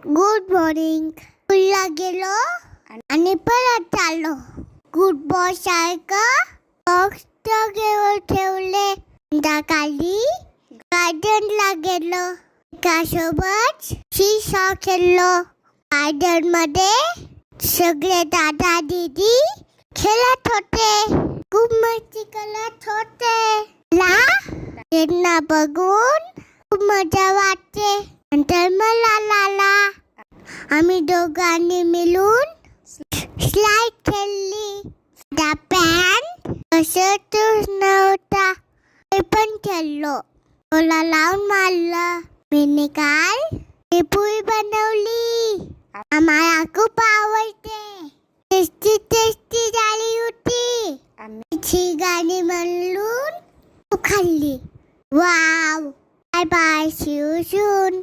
Good morning. स्कूलला गेलो आणि परत आलो. गुड बॉय सारखं बॉक्स जागेवर ठेवले. संध्याकाळी गार्डनला गेलो. एकासोबत शी-सॉ खेळलो. गार्डन मध्ये सगळे दादा दीदी खेळत होते. खूप मस्ती करत होते. त्यांना बघून खूप मजा वाटते. नंतर मला लागला. आम्ही दोघांनी मिळून स्लाइड खेळली. पॅन कसतच नव्हता ते पण खेळलो. मला लावून मारलं. मी काल पुरी बनवली. आम्हाला खूप आवडते. टेस्टी टेस्टी झाली होती. आम्ही गाणी म्हणून खाल्ली. Wow. Bye bye. See you soon.